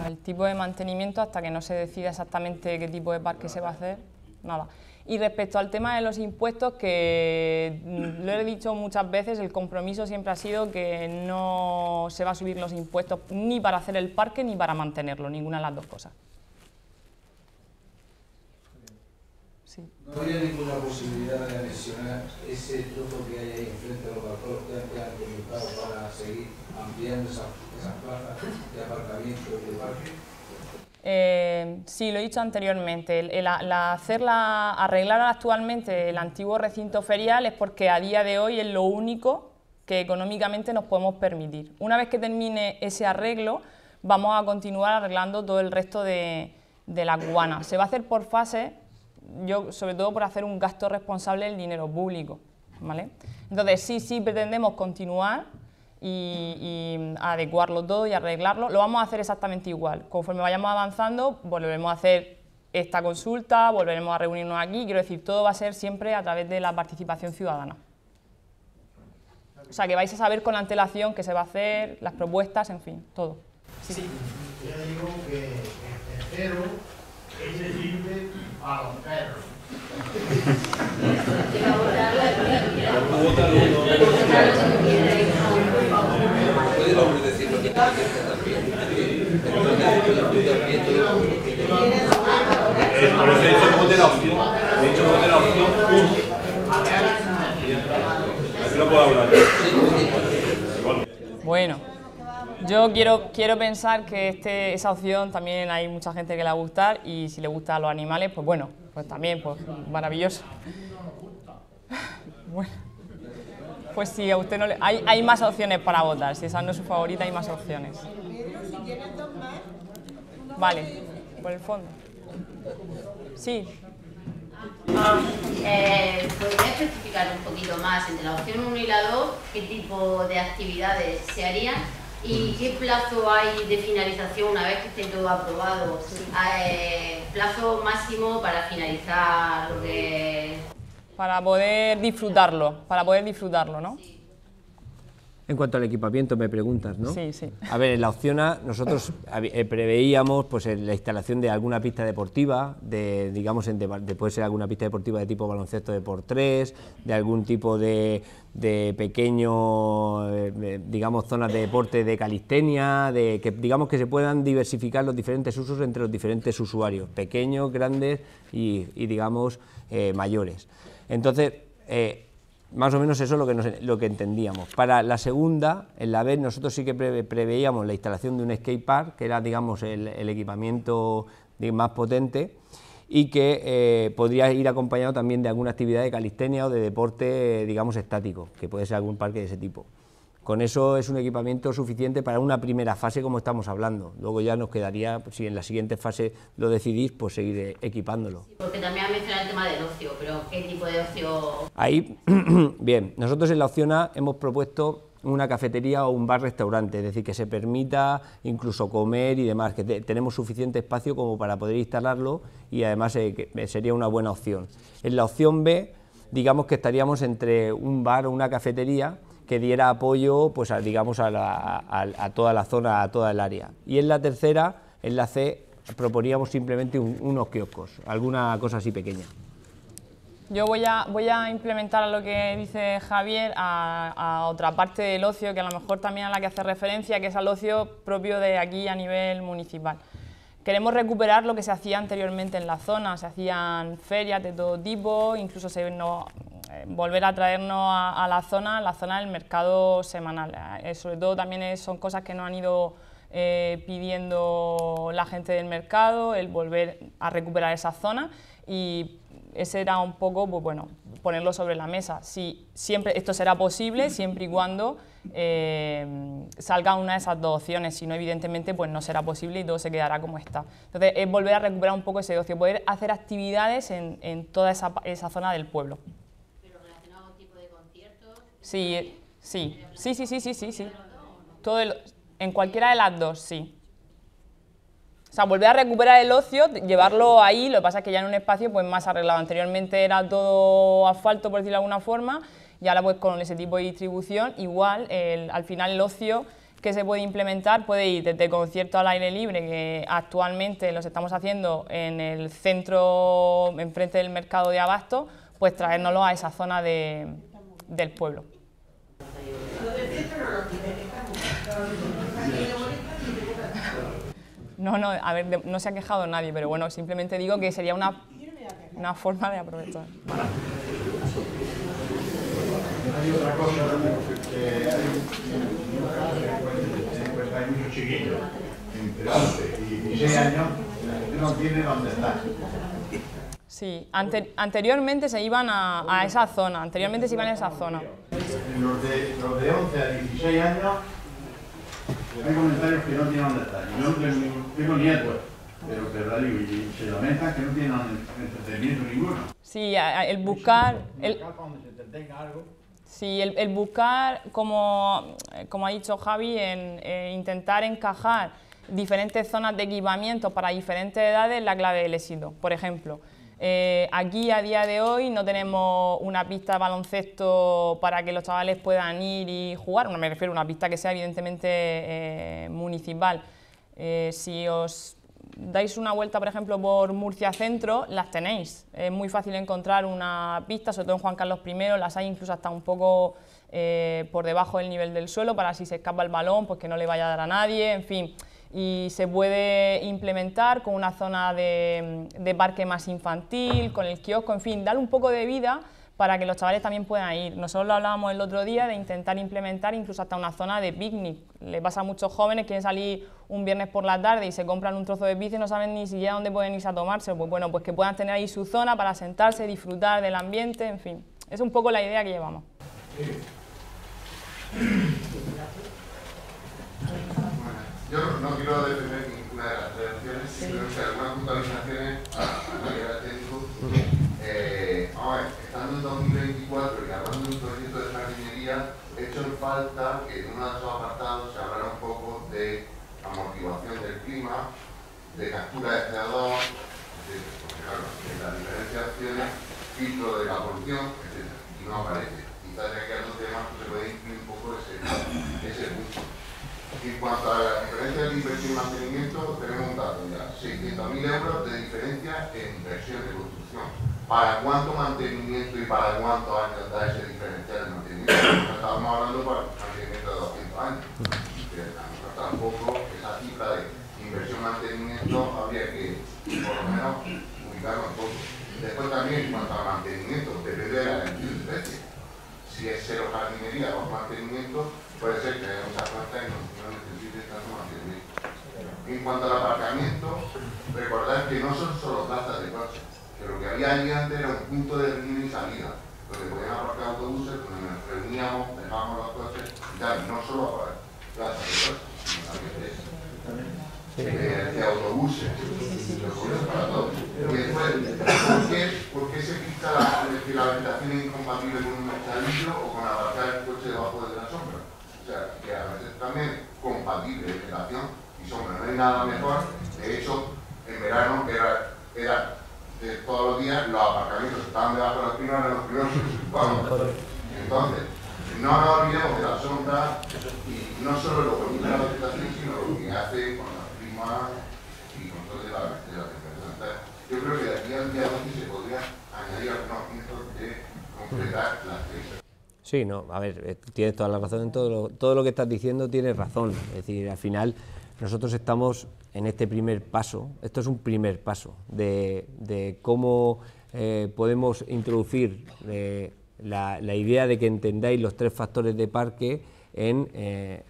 A: El tipo de mantenimiento, hasta que no se decida exactamente qué tipo de parque se va a hacer, nada. Y respecto al tema de los impuestos, que lo he dicho muchas veces, el compromiso siempre ha sido que no se va a subir los impuestos ni para hacer el parque ni para mantenerlo, ninguna de las dos cosas. Sí.
H: ¿No habría ninguna posibilidad de anexionar ese trozo que hay ahí enfrente de los balcones que han comentado para seguir ampliando esas plazas de aparcamiento y de parque?
A: Sí, lo he dicho anteriormente, arreglar actualmente el antiguo recinto ferial es porque a día de hoy es lo único que económicamente nos podemos permitir. Una vez que termine ese arreglo, vamos a continuar arreglando todo el resto de la cubana. Se va a hacer por fases, sobre todo por hacer un gasto responsable del dinero público, ¿vale? Entonces sí pretendemos continuar y adecuarlo todo y arreglarlo. Lo vamos a hacer exactamente igual. Conforme vayamos avanzando, volveremos a hacer esta consulta, volveremos a reunirnos aquí. Quiero decir, todo va a ser siempre a través de la participación ciudadana. O sea, que vais a saber con antelación qué se va a hacer, las propuestas, en fin, todo. Sí.
E: Yo digo que el tercero es elegible para los perros.
F: Por eso he dicho que vote la opción. He dicho que vote la opción 1. Así no puedo hablar.
A: Bueno, yo quiero pensar que esa opción también hay mucha gente que le va a gustar, y si le gustan los animales, pues bueno, pues también, pues maravilloso. Bueno, pues si a usted no le... Hay más opciones para votar, si esa no es su favorita, hay más opciones. Vale, por el fondo. Sí.
I: ¿Podría especificar un poquito más entre la opción 1 y la 2 qué tipo de actividades se harían y qué plazo hay de finalización una vez que esté todo aprobado? Plazo máximo para finalizar lo que...
A: Para poder disfrutarlo, ¿no?
I: Sí.
B: En cuanto al equipamiento me preguntas, ¿no?
A: Sí, sí.
B: A ver, en la opción A nosotros preveíamos pues la instalación de alguna pista deportiva, puede ser alguna pista deportiva de tipo baloncesto de por 3, de algún tipo de pequeño, digamos, zonas de deporte de calistenia, que se puedan diversificar los diferentes usos entre los diferentes usuarios, pequeños, grandes y digamos, mayores. Entonces, más o menos eso es lo que entendíamos. Para la segunda, en la B, nosotros sí que preveíamos la instalación de un skatepark, que era, digamos, el equipamiento más potente, y que podría ir acompañado también de alguna actividad de calistenia o de deporte, digamos, estático, que puede ser algún parque de ese tipo. Con eso es un equipamiento suficiente para una primera fase, como estamos hablando. Luego ya nos quedaría, si en la siguiente fase lo decidís, pues seguir equipándolo.
I: Sí, porque también ha mencionado el tema del ocio, pero ¿qué tipo de ocio?
B: Ahí, bien, nosotros en la opción A hemos propuesto una cafetería o un bar-restaurante, es decir, que se permita incluso comer y demás, que tenemos suficiente espacio como para poder instalarlo, y además sería una buena opción. En la opción B, digamos que estaríamos entre un bar o una cafetería que diera apoyo, pues, a toda la zona, a toda el área. Y en la tercera, en la C, proponíamos simplemente unos kioscos, alguna cosa así pequeña.
A: Yo voy a implementar a lo que dice Javier a otra parte del ocio, que a lo mejor también a la que hace referencia, que es al ocio propio de aquí a nivel municipal. Queremos recuperar lo que se hacía anteriormente en la zona, se hacían ferias de todo tipo, incluso volver a traernos a la zona del mercado semanal. Sobre todo también son cosas que nos han ido pidiendo la gente del mercado, el volver a recuperar esa zona, y ese era un poco, pues bueno, ponerlo sobre la mesa. Si siempre esto será posible siempre y cuando salga una de esas dos opciones, si no, evidentemente pues no será posible y todo se quedará como está. Entonces es volver a recuperar un poco ese ocio, poder hacer actividades en toda esa zona del pueblo.
I: ¿Pero relacionado con tipo de conciertos?
A: Sí. En cualquiera de las dos, sí. O sea, volver a recuperar el ocio, llevarlo ahí, lo que pasa es que ya en un espacio pues más arreglado. Anteriormente era todo asfalto, por decirlo de alguna forma, y ahora pues con ese tipo de distribución, igual, al final el ocio que se puede implementar puede ir desde conciertos al aire libre, que actualmente los estamos haciendo en el centro, enfrente del mercado de abasto, pues traérnoslo a esa zona del pueblo. No, a ver, no se ha quejado nadie, pero bueno, simplemente digo que sería una forma de aprovechar.
F: Hay otra cosa, que hay muchos chiquillos entre 11 y 16 años que no tienen dónde estar.
A: Sí, anteriormente se iban a esa zona, Los
F: de 11 a 16 años hay comentarios que no tienen dónde estar. Yo no tengo nietos, pero digo, y se lamentan que no tienen entretenimiento ninguno.
A: Sí, el buscar, como ha dicho Javi, intentar encajar diferentes zonas de equipamiento para diferentes edades es la clave del éxito. Por ejemplo, aquí a día de hoy no tenemos una pista de baloncesto para que los chavales puedan ir y jugar, no me refiero a una pista que sea evidentemente municipal. Si os dais una vuelta, por ejemplo, por Murcia Centro, las tenéis. Es muy fácil encontrar una pista, sobre todo en Juan Carlos I, las hay incluso hasta un poco por debajo del nivel del suelo, para si se escapa el balón, pues que no le vaya a dar a nadie, en fin. Y se puede implementar con una zona de parque más infantil, con el kiosco, en fin, dar un poco de vida para que los chavales también puedan ir. Nosotros lo hablábamos el otro día de intentar implementar incluso hasta una zona de picnic. Le pasa a muchos jóvenes que quieren salir un viernes por la tarde y se compran un trozo de pizza y no saben ni siquiera dónde pueden irse a tomárselo. Pues bueno, pues que puedan tener ahí su zona para sentarse, disfrutar del ambiente, en fin. Es un poco la idea que llevamos.
J: Yo no quiero defender ninguna de las tres opciones, simplemente algunas puntualizaciones a nivel técnico. Vamos a ver, estando en 2024 y hablando de un proyecto de jardinería, he hecho en falta que en uno de esos apartados se hablara un poco de amortiguación del clima, de captura de CO2, porque claro, en las diferentes opciones, filtro de la polución, etc. Y no aparece. Quizás de aquí a los temas se puede incluir un poco ese punto. En cuanto a la diferencia de inversión y mantenimiento, tenemos un dato ya, 600.000 euros de diferencia en inversión de construcción. ¿Para cuánto mantenimiento y para cuántos años da ese diferencial de mantenimiento? No estábamos hablando para un mantenimiento de 200 años. A nosotros tampoco esa cifra de inversión-mantenimiento habría que, por lo menos, ubicarnos un poco. Después también, en cuanto al mantenimiento, depende de la especie. Si es cero jardinería o mantenimiento, puede ser que haya muchas plantas y no necesite tanto mantenimiento. En cuanto al aparcamiento, recordad que no son solo plazas de coches, que lo que había allí antes era un punto de reunión y salida, donde podían aparcar autobuses, donde nos reuníamos, dejábamos los coches y tal, no solo plazas de coches, sino también de autobuses, para todos. Y después, ¿por qué se quita la vegetación es incompatible con un mercadillo o con aparcar el coche debajo de la sombra? O sea, que a veces también compatible vegetación y sombra. No hay nada mejor. De hecho, en verano era de todos los días los aparcamientos estaban debajo de los pinos, eran los primeros que se ocupaban. Entonces, no nos olvidemos de la sombra y no solo lo que bonito de la vegetación, sino lo que hace con la clima y con todo de la temperatura. Yo creo que de aquí al día 12 se podría añadir algunos puntos de completar las tres.
B: Sí, no, a ver, tienes toda la razón en todo lo que estás diciendo, tienes razón. Es decir, al final nosotros estamos en este primer paso, esto es un primer paso de cómo podemos introducir la idea de que entendáis los 3 factores de parque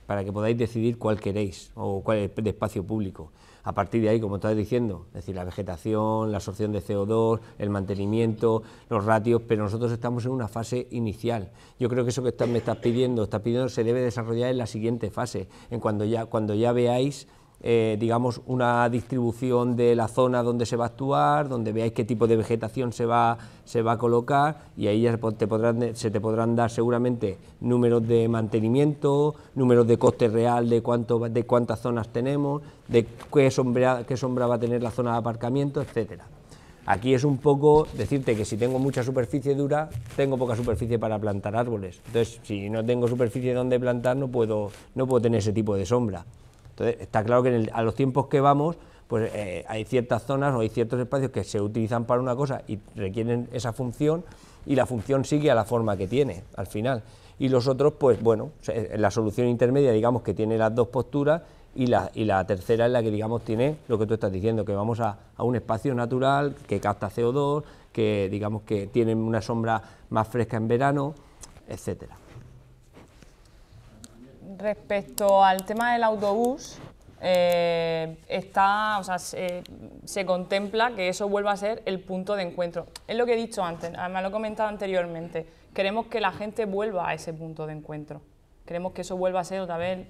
B: para que podáis decidir cuál queréis o cuál es de espacio público. A partir de ahí, como estabas diciendo, es decir, la vegetación, la absorción de CO2, el mantenimiento, los ratios, pero nosotros estamos en una fase inicial. Yo creo que eso que me estás pidiendo se debe desarrollar en la siguiente fase, cuando ya veáis digamos, una distribución de la zona donde se va a actuar, donde veáis qué tipo de vegetación se va a colocar, y ahí ya se te podrán dar seguramente números de mantenimiento, números de coste real de cuántas zonas tenemos, de qué sombra va a tener la zona de aparcamiento, etcétera. Aquí es un poco decirte que si tengo mucha superficie dura, tengo poca superficie para plantar árboles. Entonces, si no tengo superficie donde plantar, no puedo tener ese tipo de sombra. Entonces, está claro que a los tiempos que vamos, pues hay ciertas zonas o hay ciertos espacios que se utilizan para una cosa y requieren esa función, y la función sigue a la forma que tiene al final. Y los otros, pues bueno, la solución intermedia, digamos, que tiene las dos posturas, y la tercera es la que, digamos, tiene lo que tú estás diciendo, que vamos a un espacio natural que capta CO2, que, digamos, que tiene una sombra más fresca en verano, etcétera.
A: Respecto al tema del autobús, se contempla que eso vuelva a ser el punto de encuentro. Es lo que he dicho antes, me lo he comentado anteriormente, queremos que la gente vuelva a ese punto de encuentro, queremos que eso vuelva a ser otra vez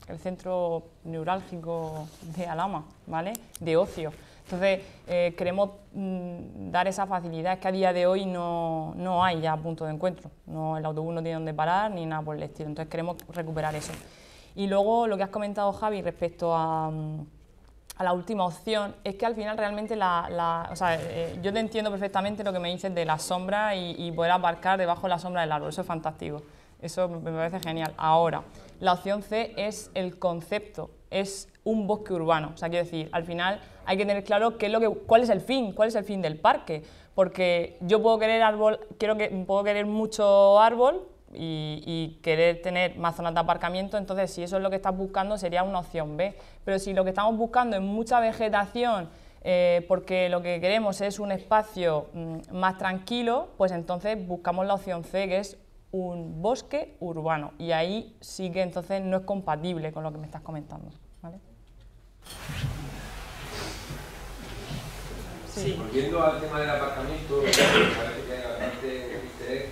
A: el centro neurálgico de Alhama, ¿vale?, de ocio. Entonces, queremos dar esa facilidad, es que a día de hoy no hay ya punto de encuentro, el autobús no tiene dónde parar ni nada por el estilo, entonces queremos recuperar eso. Y luego lo que has comentado, Javi, respecto a la última opción, es que al final realmente yo te entiendo perfectamente lo que me dices de la sombra y poder aparcar debajo de la sombra del árbol, eso es fantástico, eso me parece genial. Ahora, la opción C es el concepto, es un bosque urbano, o sea, quiero decir, al final hay que tener claro cuál es el fin del parque, porque yo puedo querer puedo querer mucho árbol y querer tener más zonas de aparcamiento, entonces si eso es lo que estás buscando sería una opción B, pero si lo que estamos buscando es mucha vegetación, porque lo que queremos es un espacio más tranquilo, pues entonces buscamos la opción C, que es un bosque urbano, y ahí sí que entonces no es compatible con lo que me estás comentando, ¿vale?
H: Sí. Volviendo al tema del aparcamiento, parece que hay bastante interés,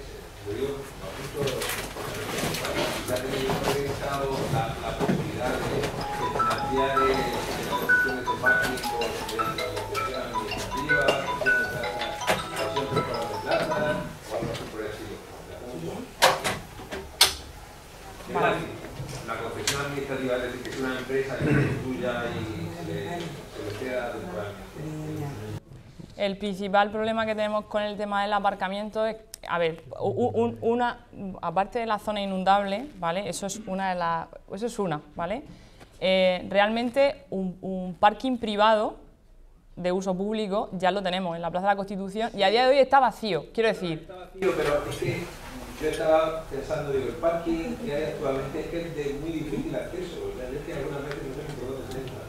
H: ya tenéis organizado la posibilidad de financiar las opciones de parking por la administración administrativa, para de plazas o algo así por el estilo. La concesión administrativa, es decir, que es una empresa que es tuya y se le queda temporalmente.
A: El principal problema que tenemos con el tema del aparcamiento es, a ver, aparte de la zona inundable, ¿vale? Eso es una, ¿vale? Realmente un parking privado de uso público ya lo tenemos en la Plaza de la Constitución y a día de hoy está vacío, quiero decir.
H: Está vacío, pero es que yo estaba pensando, digo, el parking que hay actualmente es que es de muy difícil acceso, o sea, es que algunas veces no sé por dónde se entra.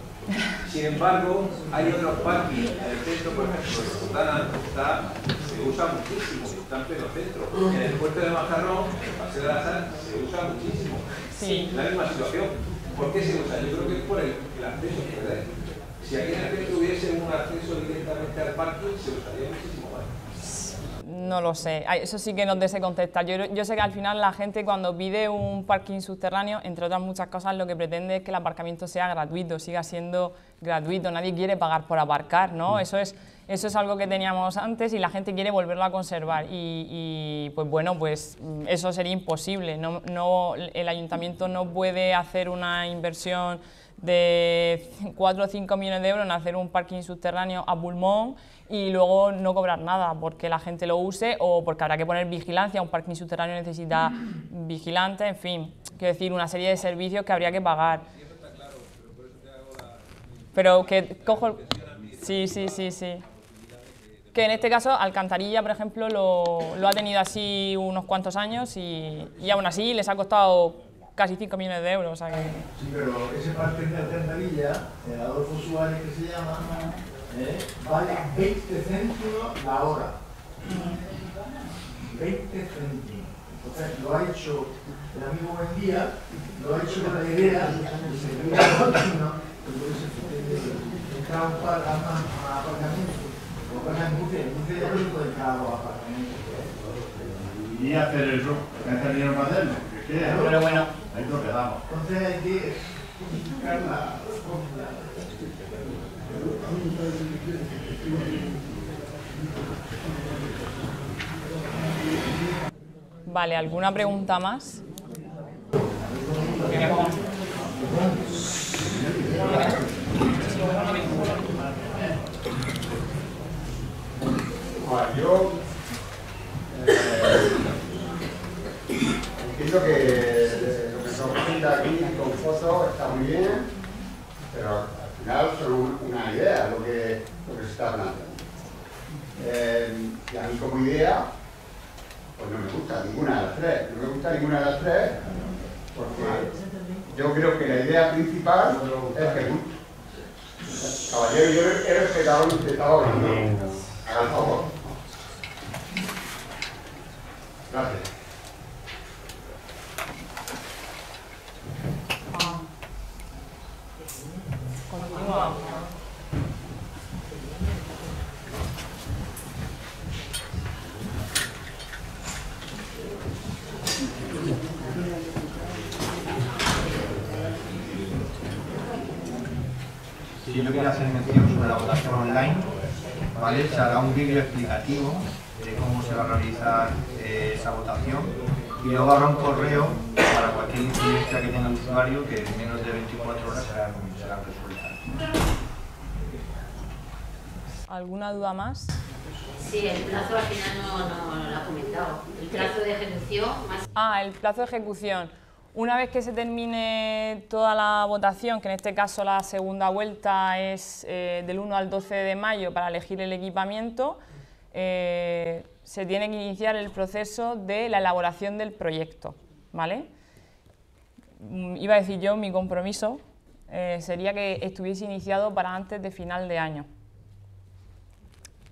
H: Sin embargo, hay otros parkings en el centro, por ejemplo, en Fontana se usa muchísimo, está en pleno centro. En el puerto de Majarrón, en el Paseo de la Sal, se usa muchísimo.
A: Sí.
H: La misma situación. ¿Por qué se usa? Yo creo que es por el acceso que da. Si aquí en el centro hubiese un acceso directamente al parking, se usaría muchísimo más.
A: No lo sé, eso sí que no te sé contestar. Yo sé que al final la gente cuando pide un parking subterráneo, entre otras muchas cosas, lo que pretende es que el aparcamiento sea gratuito, siga siendo gratuito, nadie quiere pagar por aparcar, ¿no? Eso es algo que teníamos antes y la gente quiere volverlo a conservar y pues bueno, pues eso sería imposible, el ayuntamiento no puede hacer una inversión de 4 o 5 millones de euros en hacer un parking subterráneo a pulmón y luego no cobrar nada porque la gente lo use o porque habrá que poner vigilancia, un parking subterráneo necesita vigilante, en fin, quiero decir, una serie de servicios que habría que pagar. Pero que cojo... Sí. Que en este caso Alcantarilla, por ejemplo, lo ha tenido así unos cuantos años y aún así les ha costado casi 5 millones de euros. O sea que...
E: Sí, pero ese parque de Alcantarilla, el Adolfo Suárez que se llama, vale 20 céntimos la hora. 20 céntimos. Entonces lo ha hecho el amigo Buendía, lo ha hecho con la idea de seguir la continua, entonces entrar un par a aparcamientos, o pagan en Murcia ya no se puede entrar a los aparcamientos.
F: Y hacer eso, hacer dinero para hacerlo.
E: Pero bueno,
F: ahí nos quedamos.
E: Entonces hay que justificar la fórmula.
A: Vale, ¿alguna pregunta más?
K: Yo entiendo que lo que se presenta aquí con fotos está muy bien, pero al final son una idea lo que se está hablando. Y a mí como idea, pues no me gusta ninguna de las tres. No me gusta ninguna de las tres porque yo creo que la idea principal es que caballero, yo he respetado lo que usted estaba hablando. Haga el favor. Gracias.
A: Continúa.
L: Sí, yo quería hacer mención sobre la votación online, ¿vale? Se hará un vídeo explicativo de cómo se va a realizar esa votación y luego habrá un correo para cualquier incidencia que tenga el usuario que en menos de 24 horas serán resueltas.
A: ¿Alguna duda más?
I: Sí, el plazo al final no lo ha comentado. El plazo de ejecución más...
A: Ah, el plazo de ejecución. Una vez que se termine toda la votación, que en este caso la segunda vuelta es del 1 al 12 de mayo para elegir el equipamiento, se tiene que iniciar el proceso de la elaboración del proyecto, ¿vale? Iba a decir yo, mi compromiso sería que estuviese iniciado para antes de final de año.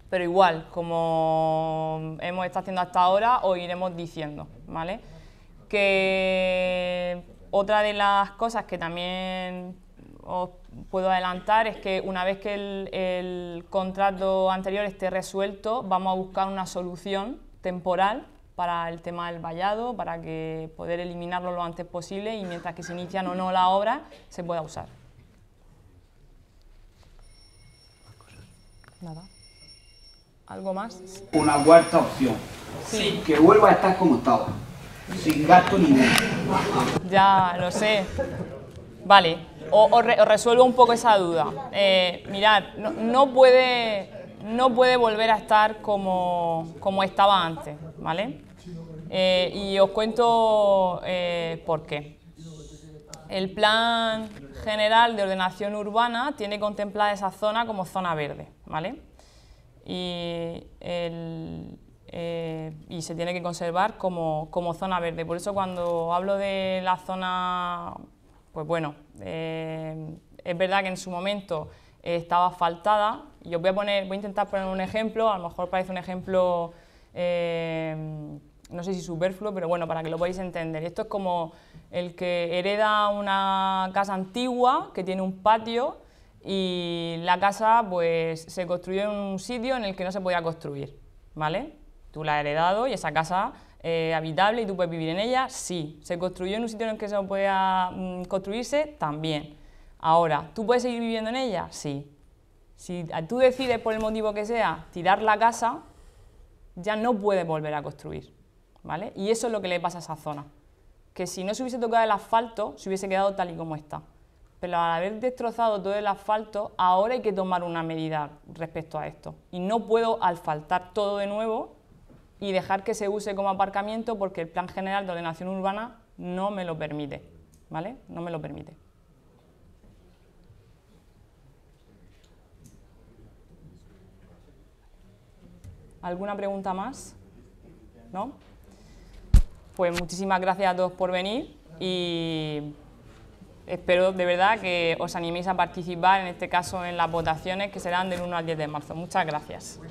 A: Pero igual, como hemos estado haciendo hasta ahora, os iremos diciendo, ¿vale? Que otra de las cosas que también os puedo adelantar es que una vez que el contrato anterior esté resuelto, vamos a buscar una solución temporal para el tema del vallado, para que poder eliminarlo lo antes posible y mientras que se inician o no la obra, se pueda usar. Nada. ¿Algo más?
M: Una cuarta opción.
A: Sí.
M: Que vuelva a estar como estaba. Sin gasto ninguno.
A: Ya, lo sé. Vale, os resuelvo un poco esa duda. Mirad, no puede volver a estar como estaba antes, ¿vale? Y os cuento por qué. El Plan General de Ordenación Urbana tiene contemplada esa zona como zona verde, ¿vale? Y se tiene que conservar como zona verde. Por eso cuando hablo de la zona, pues bueno, es verdad que en su momento estaba asfaltada, y os voy a intentar poner un ejemplo, a lo mejor parece un ejemplo, no sé si superfluo, pero bueno, para que lo podáis entender. Esto es como el que hereda una casa antigua que tiene un patio y la casa pues se construyó en un sitio en el que no se podía construir, ¿vale? Tú la has heredado y esa casa es habitable y tú puedes vivir en ella, sí. ¿Se construyó en un sitio en el que no podía construirse? También. Ahora, ¿tú puedes seguir viviendo en ella? Sí. Si tú decides, por el motivo que sea, tirar la casa, ya no puedes volver a construir, ¿vale? Y eso es lo que le pasa a esa zona. Que si no se hubiese tocado el asfalto, se hubiese quedado tal y como está. Pero al haber destrozado todo el asfalto, ahora hay que tomar una medida respecto a esto. Y no puedo asfaltar todo de nuevo y dejar que se use como aparcamiento porque el Plan General de Ordenación Urbana no me lo permite, ¿vale? No me lo permite. ¿Alguna pregunta más? ¿No? Pues muchísimas gracias a todos por venir y espero de verdad que os animéis a participar, en este caso en las votaciones que serán del 1 al 10 de marzo. Muchas gracias.